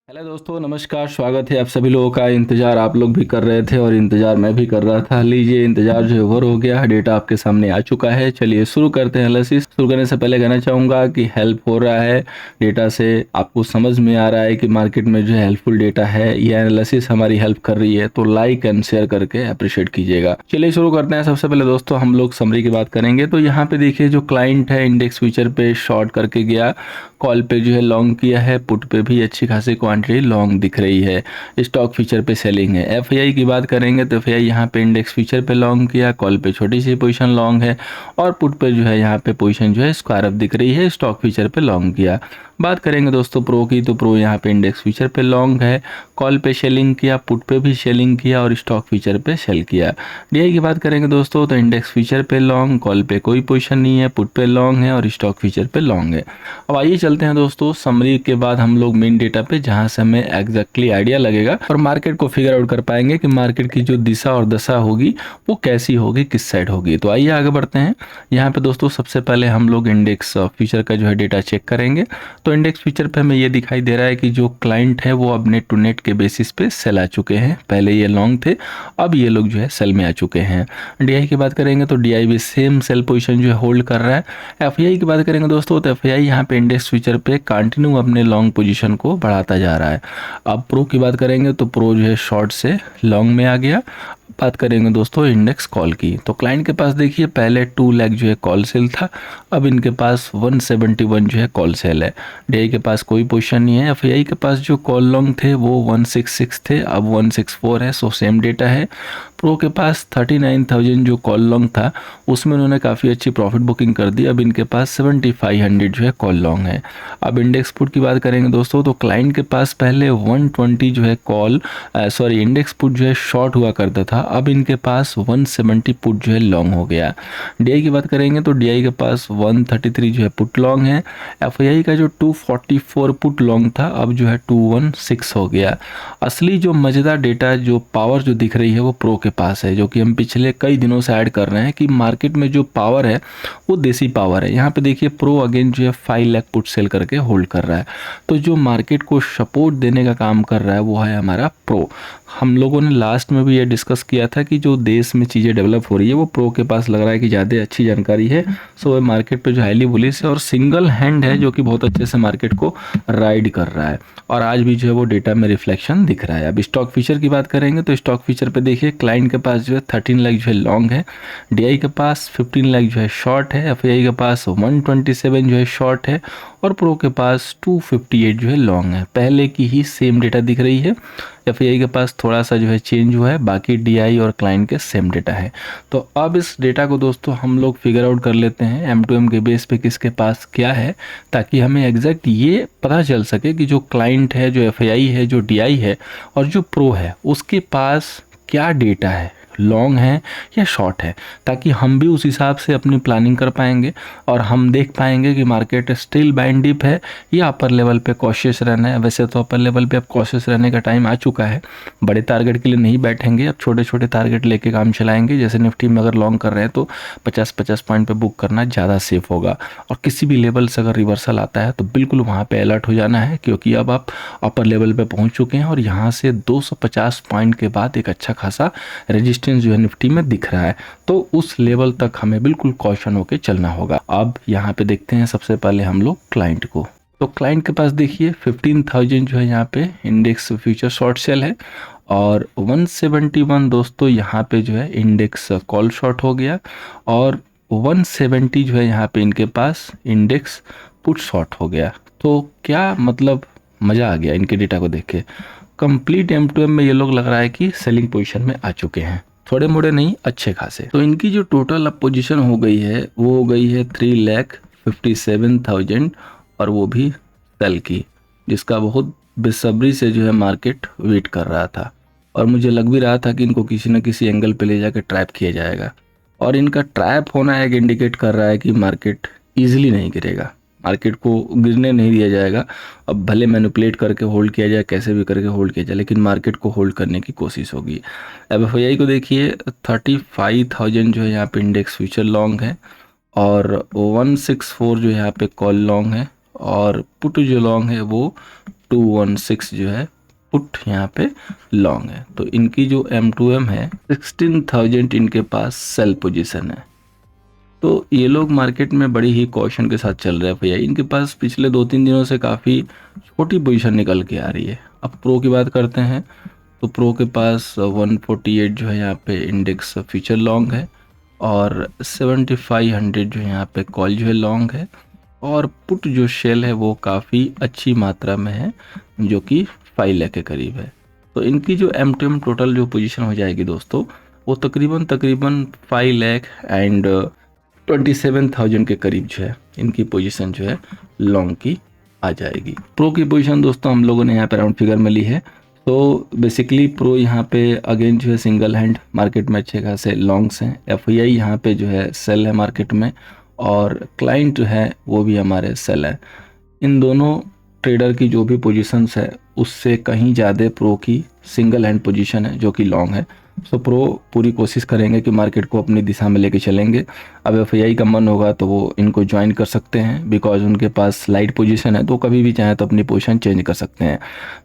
Hello दोस्तों, नमस्कार। स्वागत है आप सभी लोगों का। इंतज़ार आप लोग भी कर रहे थे और इंतज़ार मैं भी कर रहा था। लीजिए, इंतज़ार जो है ओवर हो गया, डेटा आपके सामने आ चुका है। चलिए शुरू करते हैं एनालिसिस। शुरू करने से पहले कहना चाहूँगा कि हेल्प हो रहा है डेटा से, आपको समझ में आ रहा है कि मार्केट में जो है हेल्पफुल डेटा है, यह एनालिसिस हमारी हेल्प कर रही है, तो लाइक एंड शेयर करके अप्रिशिएट कीजिएगा। चलिए शुरू करते हैं। सबसे पहले दोस्तों हम लोग समरी की बात करेंगे। तो यहाँ पे देखिए, जो क्लाइंट है इंडेक्स फ्यूचर पे शॉर्ट करके गया, कॉल पे जो है लॉन्ग किया है, पुट पे भी अच्छी खासी क्वांटिटी लॉन्ग दिख रही है। स्टॉक फ्यूचर पे सेलिंग है। एफआईआई की बात करेंगे तो एफआईआई यहाँ पे इंडेक्स फ्यूचर पे लॉन्ग किया, कॉल पे छोटी सी पोजीशन लॉन्ग है और पुट पे जो है यहाँ पे पोजीशन जो है स्क्वायर अप दिख रही है, स्टॉक फ्यूचर पे लॉन्ग किया। बात करेंगे दोस्तों प्रो की, तो प्रो यहाँ पे इंडेक्स फ्यूचर पे लॉन्ग है, कॉल पे सेलिंग किया, पुट पे भी सेलिंग किया और स्टॉक फ्यूचर पे सेल किया। डीआई की बात करेंगे दोस्तों, तो इंडेक्स फ्यूचर पे लॉन्ग, कॉल पे कोई पोजीशन नहीं है, पुट पे लॉन्ग है और स्टॉक फ्यूचर पे लॉन्ग है। अब आइए चलते हैं दोस्तों समरी के बाद हम लोग मेन डेटा पे, जहां से हमें एग्जैक्टली आइडिया लगेगा और मार्केट को फिगर आउट कर पाएंगे कि मार्केट की जो दिशा और दशा होगी वो कैसी होगी, किस साइड होगी। तो आइए आगे बढ़ते हैं। यहाँ पे दोस्तों सबसे पहले हम लोग इंडेक्स फ्यूचर का जो है डेटा चेक करेंगे। तो इंडेक्स फ्यूचर पे हमें ये दिखाई दे रहा है कि जो क्लाइंट है वो अब नेट टू नेट के बेसिस पे सेल आ चुके हैं। पहले ये लॉन्ग थे, अब ये लोग जो है सेल में आ चुके हैं। डीआई की बात करेंगे तो डीआई भी सेम सेल पोजीशन जो है होल्ड कर रहा है। एफआईआई की बात करेंगे दोस्तों, तो एफआईआई यहाँ पे इंडेक्स फ्यूचर पे कंटिन्यू अपने लॉन्ग पोजीशन को बढ़ाता जा रहा है। अब प्रो की बात करेंगे तो प्रो जो है शॉर्ट से लॉन्ग में आ गया। बात करेंगे दोस्तों इंडेक्स कॉल की, तो क्लाइंट के पास देखिए पहले 2 लाख जो है कॉल सेल था, अब इनके पास 171 जो है कॉल सेल है। डीआई के पास कोई पोजीशन नहीं है। एफआईआई के पास जो कॉल लॉन्ग थे वो 166 थे, अब 164 है, सो सेम डेटा है। प्रो के पास 39,000 जो कॉल लॉन्ग था उसमें उन्होंने काफ़ी अच्छी प्रॉफिट बुकिंग कर दी, अब इनके पास 7500 जो है कॉल लॉन्ग है। अब इंडेक्स पुट की बात करेंगे दोस्तों, तो क्लाइंट के पास पहले 120 जो है इंडेक्स पुट जो है शॉर्ट हुआ करता था, अब इनके पास 170 पुट जो है लॉन्ग हो गया। डीआई की बात करेंगे तो डीआई के पास 133 जो है पुट लॉन्ग है। एफआईआई का जो 244 पुट लॉन्ग था अब जो है 216 हो गया। असली जो मज़ेदार डेटा, जो पावर जो दिख रही है वो प्रो के पास है, जो कि हम पिछले कई दिनों से ऐड कर रहे हैं कि मार्केट में जो पावर है वो देसी पावर है। यहाँ पे देखिए प्रो अगेन जो है 5 लाख पुट सेल करके होल्ड कर रहा है। तो जो मार्केट को सपोर्ट देने का काम कर रहा है वो है हमारा प्रो। हम लोगों ने लास्ट में भी ये डिस्कस किया था कि जो देश में चीज़ें डेवलप हो रही है वो प्रो के पास लग रहा है कि ज़्यादा अच्छी जानकारी है। सो वो मार्केट पे जो हाईली बुलिश है और सिंगल हैंड है, जो कि बहुत अच्छे से मार्केट को राइड कर रहा है और आज भी जो है वो डेटा में रिफ्लेक्शन दिख रहा है। अब स्टॉक फीचर की बात करेंगे तो स्टॉक फीचर पे देखिए क्लाइंट के पास जो है 13 लाख जो है लॉन्ग है, डीआई के पास 15 लाख जो है शॉर्ट है, एफआईआई के पास 127 जो है शॉर्ट है और प्रो के पास 258 जो है लॉन्ग है। पहले की ही सेम डेटा दिख रही है। एफआईआई के पास थोड़ा सा जो है चेंज हुआ है, बाकी डीआई और क्लाइंट के सेम डेटा है। तो अब इस डेटा को दोस्तों हम लोग फिगर आउट कर लेते हैं M2M के बेस पे किसके पास क्या है, ताकि हमें एग्जैक्ट ये पता चल सके कि जो क्लाइंट है, जो एफआईआई है, जो डीआई है और जो प्रो है उसके पास क्या डेटा है, लॉन्ग है या शॉर्ट है, ताकि हम भी उस हिसाब से अपनी प्लानिंग कर पाएंगे और हम देख पाएंगे कि मार्केट स्टिल बाइंड डिप है या अपर लेवल पे कॉशियस रहना है। वैसे तो अपर लेवल पे अब कॉशियस रहने का टाइम आ चुका है, बड़े टारगेट के लिए नहीं बैठेंगे, अब छोटे छोटे टारगेट लेके काम चलाएंगे। जैसे निफ्टी में अगर लॉन्ग कर रहे हैं तो 50-50 पॉइंट पे बुक करना ज़्यादा सेफ होगा और किसी भी लेवल से अगर रिवर्सल आता है तो बिल्कुल वहाँ पे अलर्ट हो जाना है, क्योंकि अब आप अपर लेवल पे पहुँच चुके हैं और यहाँ से 250 पॉइंट के बाद एक अच्छा खासा रजिस्टेंस जो है निफ्टी में दिख रहा है, तो उस लेवल तक हमें बिल्कुल कॉशन होके चलना होगा। अब यहाँ पे देखते हैं सबसे पहले हम लोग क्लाइंट को। तो क्लाइंट के पास देखिए 15,000 जो है यहाँ पे इंडेक्स फ्यूचर शॉर्ट सेल है और 171 दोस्तों यहाँ पे जो है इंडेक्स कॉल शॉर्ट हो गया और 170 जो है यहाँ पे इनके पास इंडेक्स पुट शॉर्ट हो गया। तो क्या मतलब, मज़ा आ गया इनके डेटा को देख के। कंप्लीट M2M में ये लोग लग रहा है कि सेलिंग पोजीशन में आ चुके हैं, थोड़े मोड़े नहीं, अच्छे खासे। तो इनकी जो टोटल अब पोजीशन हो गई है वो हो गई है 3,57,000 और वो भी सेल की, जिसका बहुत बेसब्री से जो है मार्केट वेट कर रहा था और मुझे लग भी रहा था कि इनको किसी न किसी एंगल पे ले जाकर ट्रैप किया जाएगा और इनका ट्रैप होना एक इंडिकेट कर रहा है कि मार्केट ईजिली नहीं गिरेगा, मार्केट को गिरने नहीं दिया जाएगा। अब भले मैनिपुलेट करके होल्ड किया जाए, कैसे भी करके होल्ड किया जाए, लेकिन मार्केट को होल्ड करने की कोशिश होगी। अब एफआईआई को देखिए 35,000 जो है यहाँ पे इंडेक्स फ्यूचर लॉन्ग है और 164 जो है यहाँ पे कॉल लॉन्ग है और पुट जो लॉन्ग है वो 216 जो है पुट यहाँ पे लॉन्ग है। तो इनकी जो M2M है 16,000 इनके पास सेल पोजीशन है। तो ये लोग मार्केट में बड़ी ही कॉशन के साथ चल रहे हैं भैया। इनके पास पिछले 2-3 दिनों से काफ़ी छोटी पोजीशन निकल के आ रही है। अब प्रो की बात करते हैं तो प्रो के पास 148 जो है यहाँ पे इंडेक्स फ्यूचर लॉन्ग है और 7500 जो है यहाँ पे कॉल जो है लॉन्ग है और पुट जो शेल है वो काफ़ी अच्छी मात्रा में है जो कि 5 लाख के करीब है। तो इनकी जो M2M टोटल जो पोजीशन हो जाएगी दोस्तों वो तकरीबन 5 लाख एंड 27,000 के करीब जो है इनकी पोजीशन जो है लॉन्ग की आ जाएगी। प्रो की पोजीशन दोस्तों हम लोगों ने यहाँ पे राउंड फिगर में ली है। तो बेसिकली प्रो यहाँ पे अगेन जो है सिंगल हैंड मार्केट में अच्छे खासे लॉन्ग्स हैं। FII यहाँ पे जो है सेल है मार्केट में और क्लाइंट जो है वो भी हमारे सेल है। इन दोनों ट्रेडर की जो भी पोजीशंस है उससे कहीं ज़्यादा प्रो की सिंगल हैंड पोजीशन है जो कि लॉन्ग है। सो प्रो पूरी कोशिश करेंगे कि मार्केट को अपनी दिशा में लेके चलेंगे। अब FII का मन होगा तो वो इनको ज्वाइन कर सकते हैं बिकॉज उनके पास स्लाइड पोजीशन है तो कभी भी चाहे तो अपनी पोजीशन चेंज कर सकते हैं।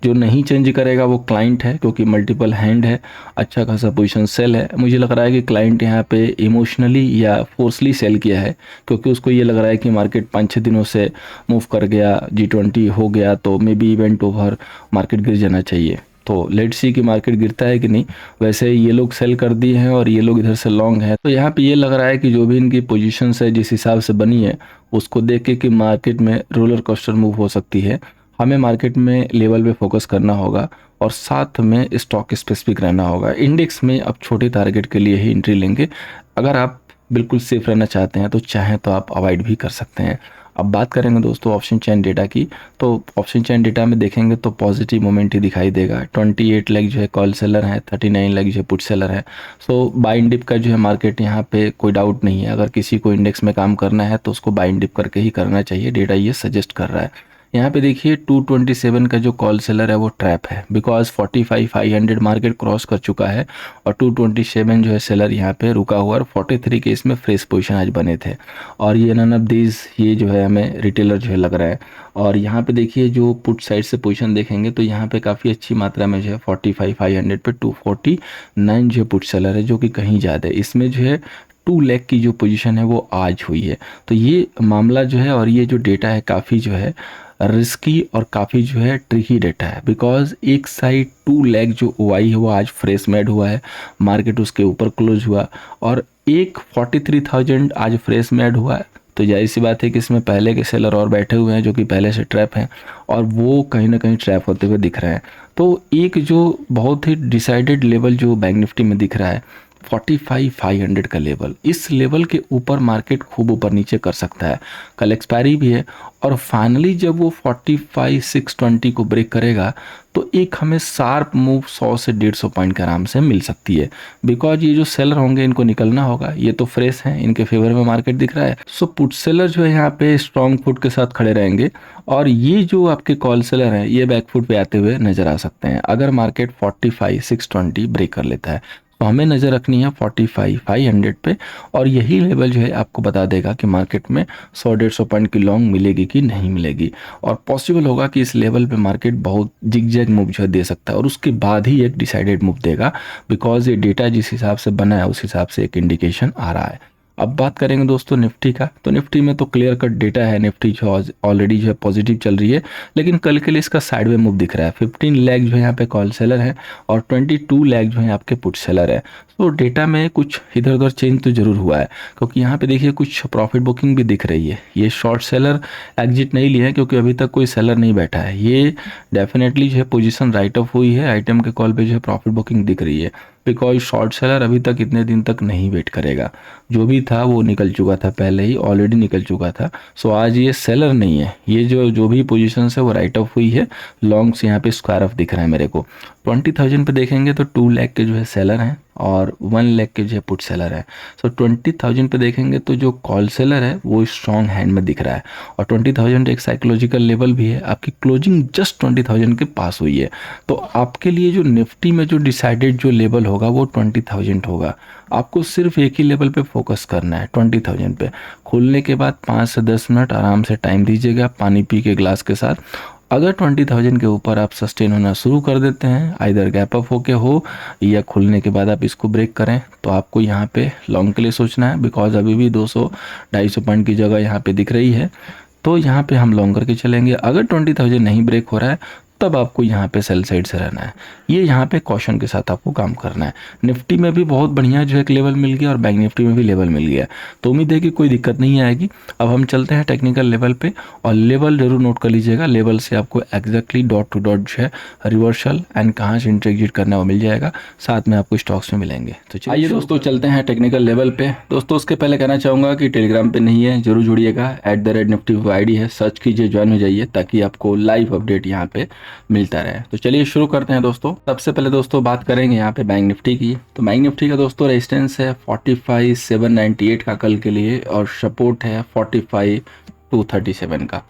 जो नहीं चेंज करेगा वो क्लाइंट है क्योंकि मल्टीपल हैंड है, अच्छा खासा पोजीशन सेल है। मुझे लग रहा है कि क्लाइंट यहाँ पे इमोशनली या फोर्सली सेल किया है क्योंकि उसको ये लग रहा है कि मार्केट 5-6 दिनों से मूव कर गया, G20 हो गया तो may be event over, market गिर जाना चाहिए। तो लेट्स सी कि मार्केट गिरता है कि नहीं। वैसे ये लोग सेल कर दिए हैं और ये लोग इधर से लॉन्ग है। तो यहाँ पे ये लग रहा है कि जो भी इनकी पोजीशंस है जिस हिसाब से बनी है उसको देख के कि मार्केट में रोलर कोस्टर मूव हो सकती है। हमें मार्केट में लेवल पे फोकस करना होगा और साथ में स्टॉक स्पेसिफिक रहना होगा। इंडेक्स में आप छोटे टारगेट के लिए ही एंट्री लेंगे। अगर आप बिल्कुल सेफ रहना चाहते हैं तो चाहें तो आप अवॉइड भी कर सकते हैं। अब बात करेंगे दोस्तों ऑप्शन चेन डेटा की। तो ऑप्शन चेन डेटा में देखेंगे तो पॉजिटिव मोमेंट ही दिखाई देगा। 28 लाख जो है कॉल सेलर है, 39 लाख जो है पुट सेलर है। सो बाय एंड डिप का जो है मार्केट यहाँ पे कोई डाउट नहीं है। अगर किसी को इंडेक्स में काम करना है तो उसको बाय एंड डिप करके ही करना चाहिए, डेटा ये सजेस्ट कर रहा है। यहाँ पे देखिए 227 का जो कॉल सेलर है वो ट्रैप है बिकॉज 45,500 मार्केट क्रॉस कर चुका है और 227 जो है सेलर यहाँ पे रुका हुआ और 43 के इसमें फ्रेश पोजीशन आज बने थे और ये नन ऑफ दीज ये जो है हमें रिटेलर जो है लग रहा है। और यहाँ पे देखिए जो पुट साइड से पोजीशन देखेंगे तो यहाँ पे काफ़ी अच्छी मात्रा में जो है 45,500 पे 249 जो पुट सेलर है जो कि कहीं ज़्यादा है। इसमें जो है 2 लाख की जो पोजीशन है वो आज हुई है। तो ये मामला जो है और ये जो डेटा है काफ़ी जो है रिस्की और काफ़ी जो है ट्रिकी डेटा है बिकॉज एक साइड 2 लाख जो OI है वो आज फ्रेश मेड हुआ है, मार्केट उसके ऊपर क्लोज हुआ और एक 43,000 आज फ्रेश मेड हुआ है। तो जाहिर सी बात है कि इसमें पहले के सेलर और बैठे हुए हैं जो कि पहले से ट्रैप हैं और वो कहीं ना कहीं ट्रैप होते हुए दिख रहे हैं। तो एक जो बहुत ही डिसाइडेड लेवल जो बैंक निफ्टी में दिख रहा है 45,500 का लेवल, इस लेवल के ऊपर मार्केट खूब ऊपर नीचे कर सकता है। कल एक्सपायरी भी है और फाइनली जब वो 45,620 को ब्रेक करेगा तो एक हमें शार्प मूव 100 से 150 पॉइंट के आराम से मिल सकती है बिकॉज ये जो सेलर होंगे इनको निकलना होगा। ये तो फ्रेश हैं, इनके फेवर में मार्केट दिख रहा है। सो पुट सेलर जो है यहाँ पे स्ट्रॉन्ग फुट के साथ खड़े रहेंगे और ये जो आपके कॉल सेलर हैं ये बैक फुट पे आते हुए नजर आ सकते हैं अगर मार्केट 45,620 ब्रेक कर लेता है। तो हमें नज़र रखनी है 45,500 पे और यही लेवल जो है आपको बता देगा कि मार्केट में 100-150 पॉइंट की लॉन्ग मिलेगी कि नहीं मिलेगी। और पॉसिबल होगा कि इस लेवल पे मार्केट बहुत जिग-जैग मूव जो है दे सकता है और उसके बाद ही एक डिसाइडेड मूव देगा बिकॉज ये डेटा जिस हिसाब से बना है उस हिसाब से एक इंडिकेशन आ रहा है। अब बात करेंगे दोस्तों निफ्टी का। तो निफ्टी में तो क्लियर कट डेटा है, निफ्टी जो ऑलरेडी जो है पॉजिटिव चल रही है लेकिन कल के लिए इसका साइडवे मूव दिख रहा है। 15 लाख जो है यहाँ पे कॉल सेलर है और 22 लाख जो है आपके पुट सेलर है। तो डेटा में कुछ इधर उधर चेंज तो जरूर हुआ है क्योंकि यहाँ पे देखिए कुछ प्रॉफिट बुकिंग भी दिख रही है। ये शॉर्ट सेलर एग्जिट नहीं लिया है क्योंकि अभी तक कोई सेलर नहीं बैठा है। ये डेफिनेटली जो है पोजीशन राइट ऑफ हुई है, आइटम के कॉल पे जो है प्रॉफिट बुकिंग दिख रही है बिकॉज शॉर्ट सेलर अभी तक इतने दिन तक नहीं वेट करेगा। जो भी था वो निकल चुका था, पहले ही ऑलरेडी निकल चुका था। सो आज ये सेलर नहीं है, ये जो भी पोजीशन है वो राइट ऑफ हुई है। लॉन्ग्स यहाँ पे स्क्वायर ऑफ दिख रहा है मेरे को। 20,000 पे देखेंगे तो 2 लाख के जो है सेलर हैं और 1 लाख के जो है पुट सेलर है। सो 20,000 पे देखेंगे तो जो कॉल सेलर है वो स्ट्रॉन्ग हैंड में दिख रहा है और 20,000 एक साइकोलॉजिकल लेवल भी है। आपकी क्लोजिंग जस्ट 20,000 के पास हुई है। तो आपके लिए जो निफ्टी में जो डिसाइडेड जो लेवल होगा वो 20,000 होगा। आपको सिर्फ एक ही लेवल पे फोकस करना है 20,000 पे। खुलने के बाद 5 से 10 मिनट आराम से टाइम दीजिएगा पानी पी के ग्लास के साथ। अगर 20,000 के ऊपर आप सस्टेन होना शुरू कर देते हैं, आइदर गैप अप होके हो या खुलने के बाद आप इसको ब्रेक करें, तो आपको यहाँ पे लॉन्ग के लिए सोचना है, बिकॉज अभी भी 200-250 पॉइंट की जगह यहाँ पे दिख रही है। तो यहाँ पे हम लॉन्ग करके चलेंगे। अगर 20,000 नहीं ब्रेक हो रहा है तब आपको यहाँ पे सेल साइड से रहना है। ये यहाँ पे कॉशन के साथ आपको काम करना है। निफ्टी में भी बहुत बढ़िया जो एक लेवल मिल गया और बैंक निफ्टी में भी लेवल मिल गया, तो उम्मीद है कि कोई दिक्कत नहीं आएगी। अब हम चलते हैं टेक्निकल लेवल पे, और लेवल जरूर नोट कर लीजिएगा। लेवल से आपको एग्जैक्टली डॉट टू डॉट जो है रिवर्सल एंड कहाँ से इंटर एग्जिट करना है वो मिल जाएगा, साथ में आपको स्टॉक्स में मिलेंगे। तो आइए दोस्तों चलते हैं टेक्निकल लेवल पे। दोस्तों उसके पहले कहना चाहूँगा कि टेलीग्राम पे नहीं है जरूर जुड़िएगा, @nifty ID है, सर्च कीजिए, ज्वाइन हो जाइए, ताकि आपको लाइव अपडेट यहाँ पे मिलता रहे। तो चलिए शुरू करते हैं दोस्तों। सबसे पहले दोस्तों बात करेंगे यहाँ पे बैंक निफ्टी की। तो बैंक निफ्टी का दोस्तों रेजिस्टेंस है 45,798 का कल के लिए, और सपोर्ट है 45,237 का।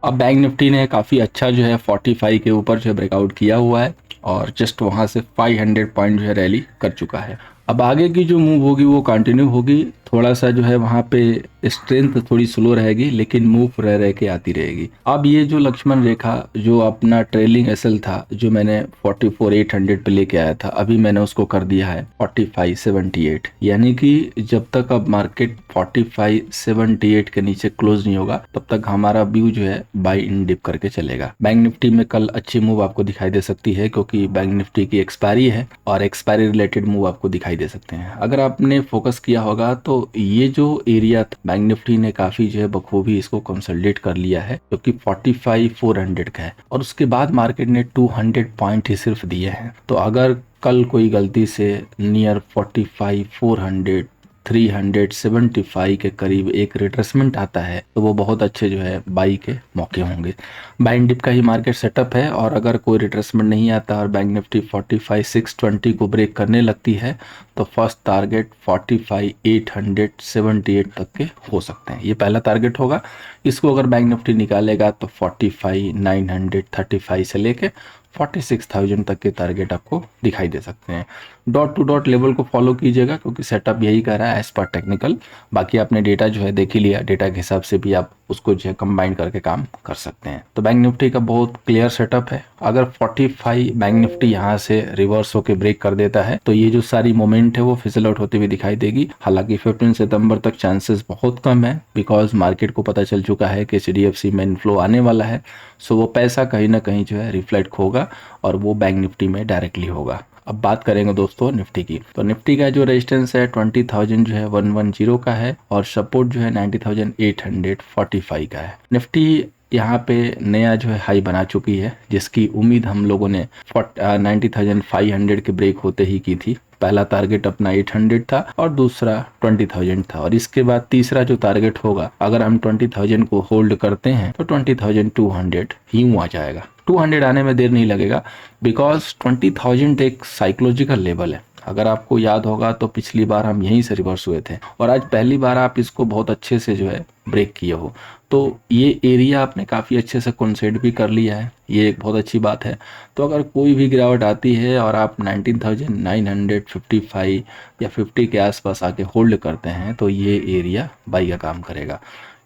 अब बैंक निफ्टी ने काफ़ी अच्छा जो है 45 के ऊपर जो है ब्रेकआउट किया हुआ है, और जस्ट वहाँ से 500 पॉइंट जो है रैली कर चुका है। अब आगे की जो मूव होगी वो कंटिन्यू होगी। थोड़ा सा जो है वहाँ पे स्ट्रेंथ थोड़ी स्लो रहेगी, लेकिन मूव रह रह के आती रहेगी। अब ये जो लक्ष्मण रेखा जो अपना ट्रेलिंग एसएल था, जो मैंने 44,800 पे लेके आया था, अभी मैंने उसको कर दिया है 45,78। यानी कि जब तक अब मार्केट 45,78 के नीचे क्लोज नहीं होगा तब तक हमारा व्यू जो है बाय इन डिप करके चलेगा। बैंक निफ्टी में कल अच्छी मूव आपको दिखाई दे सकती है, क्योंकि बैंक निफ्टी की एक्सपायरी है और एक्सपायरी रिलेटेड मूव आपको दिखाई दे सकते हैं। अगर आपने फोकस किया होगा तो ये जो एरिया बैंक निफ्टी ने काफी जो है बखूबी इसको कंसोलिडेट कर लिया है, जो कि 45,400 का है, और उसके बाद मार्केट ने 200 पॉइंट ही सिर्फ दिए हैं। तो अगर कल कोई गलती से नियर 45,400 375 के करीब एक रिट्रेसमेंट आता है, तो वो बहुत अच्छे जो है बाई के मौके होंगे। बाई एंड डिप का ही मार्केट सेटअप है, और अगर कोई रिट्रेसमेंट नहीं आता और बैंक निफ्टी 45,620 को ब्रेक करने लगती है, तो फर्स्ट टारगेट 45,878 तक के हो सकते हैं। ये पहला टारगेट होगा। इसको अगर बैंक निफ्टी निकालेगा तो 45,935 से लेके 46,000 तक के टारगेट आपको दिखाई दे सकते हैं। डॉट टू डॉट लेवल को फॉलो कीजिएगा, क्योंकि सेटअप यही कर रहा है एज पर टेक्निकल। बाकी आपने डेटा जो है देख ही लिया, डेटा के हिसाब से भी आप उसको जो है कंबाइन करके काम कर सकते हैं। तो बैंक निफ्टी का बहुत क्लियर सेटअप है। अगर 45 बैंक निफ्टी यहाँ से रिवर्स होकर ब्रेक कर देता है, तो ये जो सारी मोमेंट है वो फिसल आउट होती हुई दिखाई देगी। हालांकि 15 सितंबर तक चांसेस बहुत कम है, बिकॉज मार्केट को पता चल चुका है कि HDFC में इनफ्लो आने वाला है। सो वो पैसा कहीं ना कहीं जो है रिफ्लेक्ट होगा, और वो बैंक निफ्टी में डायरेक्टली होगा। अब बात करेंगे दोस्तों निफ्टी की। तो निफ्टी का जो रेजिस्टेंस है 20,000 जो है 110 का है, और सपोर्ट जो है 90,845 का है। निफ्टी यहाँ पे नया जो है हाई बना चुकी है, जिसकी उम्मीद हम लोगों ने 90,500 के ब्रेक होते ही की थी। पहला टारगेट अपना 800 था और दूसरा 20,000 था, और इसके बाद तीसरा जो टारगेट होगा, अगर हम 20,000 को होल्ड करते हैं तो 20,200 यूं आ जाएगा। 200 आने में देर नहीं लगेगा, बिकॉज 20,000 एक साइकोलॉजिकल लेवल है। अगर आपको याद होगा तो पिछली बार हम यहीं से रिवर्स हुए थे, और आज पहली बार आप इसको बहुत अच्छे से जो है ब्रेक किए हो। तो ये एरिया आपने काफ़ी अच्छे से कंसेड भी कर लिया है, ये एक बहुत अच्छी बात है। तो अगर कोई भी गिरावट आती है और आप 19,955 या 50 के आसपास आके होल्ड करते हैं, तो ये एरिया बाई का काम करेगा।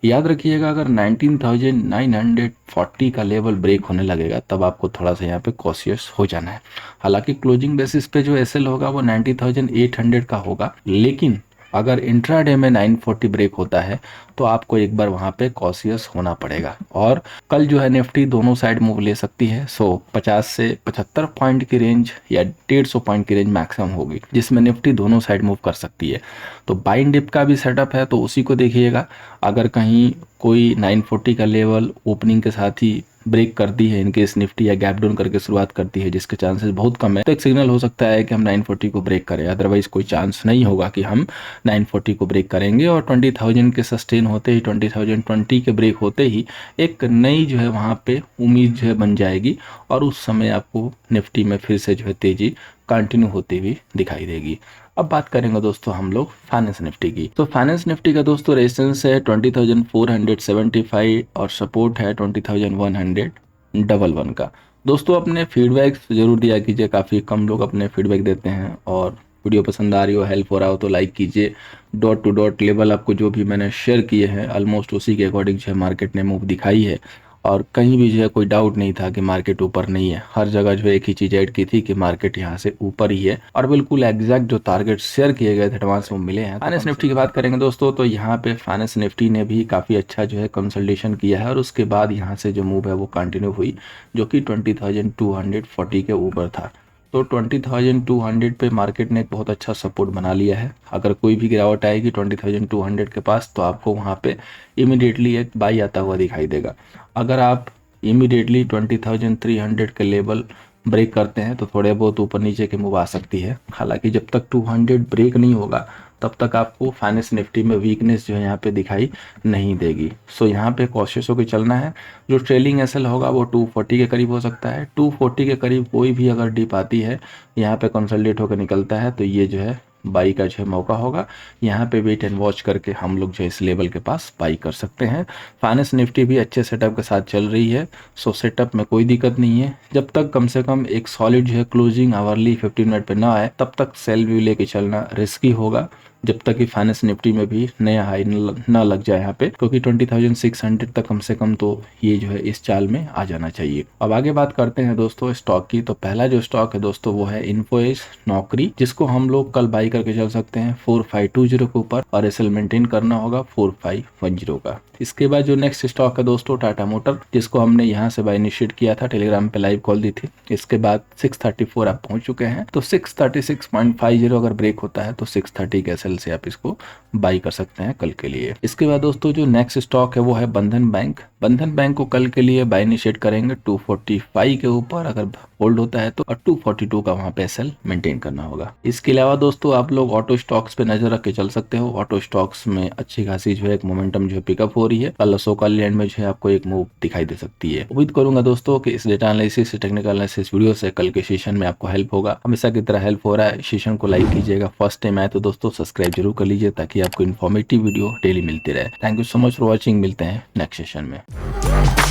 याद रखिएगा, अगर 19,940 का लेवल ब्रेक होने लगेगा तब आपको थोड़ा सा यहाँ पे कॉशियस हो जाना है। हालांकि क्लोजिंग बेसिस पे जो एसएल होगा वो 90,800 का होगा, लेकिन अगर इंट्राडे में 940 ब्रेक होता है तो आपको एक बार वहां पे कॉशियस होना पड़ेगा। और कल जो है निफ्टी दोनों साइड मूव ले सकती है। 50 से 75 पॉइंट की रेंज या 150 पॉइंट की रेंज मैक्सिमम होगी, जिसमें निफ्टी दोनों साइड मूव कर सकती है। तो बाई एंड डिप का भी सेटअप है, तो उसी को देखिएगा। अगर कहीं कोई 940 का लेवल ओपनिंग के साथ ही ब्रेक करती है, इनकेस निफ्टी या गैप डाउन करके शुरुआत करती है, जिसके चांसेस बहुत कम है, तो एक सिग्नल हो सकता है कि हम 940 को ब्रेक करें। अदरवाइज कोई चांस नहीं होगा कि हम 940 को ब्रेक करेंगे। और 20,000 के सस्टेन होते ही, 20,020 के ब्रेक होते ही एक नई जो है वहाँ पे उम्मीद जो है बन जाएगी, और उस समय आपको निफ्टी में फिर से जो है तेजी कंटिन्यू होती हुई दिखाई देगी। अब बात करेंगे दोस्तों हम लोग फाइनेंस निफ्टी की। तो फाइनेंस निफ्टी का दोस्तों रेजिस्टेंस है 20,475 और सपोर्ट है 20,111 का। दोस्तों अपने फीडबैक जरूर दिया कीजिए, काफ़ी कम लोग अपने फीडबैक देते हैं, और वीडियो पसंद आ रही हो, हेल्प हो रहा हो तो लाइक कीजिए। डॉट टू डॉट लेवल आपको जो भी मैंने शेयर किए हैं ऑलमोस्ट उसी के अकॉर्डिंग जो है मार्केट ने मूव दिखाई है, और कहीं भी जो है कोई डाउट नहीं था कि मार्केट ऊपर नहीं है। हर जगह जो है एक ही चीज ऐड की थी कि मार्केट यहाँ से ऊपर ही है और बिल्कुल एग्जैक्ट जो टारगेट शेयर किए गए थे एडवांस वो मिले हैं। फाइनेंस निफ्टी की बात करेंगे दोस्तों तो यहाँ पे फाइनेंस निफ्टी ने भी काफी अच्छा जो है कंसल्टेशन किया है और उसके बाद यहाँ से जो मूव है वो कंटिन्यू हुई, जो कि 20,240 के ऊपर था। तो 20,200 पे मार्केट ने एक बहुत अच्छा सपोर्ट बना लिया है। अगर कोई भी गिरावट आएगी 20,200 के पास तो आपको वहाँ पे इमिडिएटली एक बाई आता हुआ दिखाई देगा। अगर आप इमिडिएटली 20,300 के लेवल ब्रेक करते हैं तो थोड़े बहुत ऊपर नीचे के मूव आ सकती है। हालांकि जब तक 200 ब्रेक नहीं होगा तब तक आपको फाइनेंस निफ्टी में वीकनेस जो है यहाँ पे दिखाई नहीं देगी। सो यहाँ पे कॉशियस होकर चलना है। जो ट्रेलिंग एसएल होगा वो 240 के करीब हो सकता है। 240 के करीब कोई भी अगर डिप आती है यहाँ पे कंसोलिडेट होकर निकलता है तो ये जो है बाई का जो है मौका होगा। यहाँ पे वेट एंड वॉच करके हम लोग जो है इस लेवल के पास बाई कर सकते हैं। फाइनेंस निफ्टी भी अच्छे सेटअप के साथ चल रही है। सो सेटअप में कोई दिक्कत नहीं है। जब तक कम से कम एक सॉलिड जो है क्लोजिंग आवरली 15 मिनट पे ना आए तब तक सेल व्यू लेके चलना रिस्की होगा, जब तक कि फाइनेंस निफ्टी में भी नया हाई ना लग जाए यहाँ पे, क्योंकि 20,600 तक कम से कम तो ये जो है इस चाल में आ जाना चाहिए। अब आगे बात करते हैं दोस्तों स्टॉक की। तो पहला जो स्टॉक है दोस्तों वो है इन्फोसिस नौकरी, जिसको हम लोग कल बाई करके चल सकते हैं 4520 के ऊपर और एसएल मेंटेन करना होगा 4510 का। इसके बाद जो नेक्स्ट स्टॉक है दोस्तों टाटा मोटर, जिसको हमने यहाँ से बाई इनिशिएट किया था, टेलीग्राम पे लाइव कॉल दी थी। इसके बाद 634 आप पहुंच चुके हैं, तो 636.50 अगर ब्रेक होता है तो 630 के एसएल से आप इसको बाई कर सकते हैं कल के लिए। इसके बाद दोस्तों जो नेक्स्ट स्टॉक है वो है बंधन बैंक। बंधन बैंक को कल के लिए बाई इनिशिएट करेंगे 245 के ऊपर, अगर होल्ड होता है तो 242 का वहां पे एसएल मेंटेन करना होगा। इसके अलावा दोस्तों आप लोग ऑटो स्टॉक्स पे नजर रख के चल सकते हो। ऑटो स्टॉक्स में अच्छी खासी जो है एक मोमेंटम जो है पिकअप हो रही है। कल अशोका लैंड में जो है आपको एक मूव दिखाई दे सकती है। उम्मीद करूंगा दोस्तों कि इस data analysis technical analysis video से कल के सेशन में आपको हेल्प होगा। हमेशा की तरह हेल्प हो रहा है। सेशन को लाइक कीजिएगा, फर्स्ट टाइम आए तो दोस्तों सब्सक्राइब जरूर कर लीजिए ताकि आपको इन्फॉर्मेटिव वीडियो डेली मिलती रहे। Thank you so much for watching. मिलते हैं नेक्स्ट सेशन में।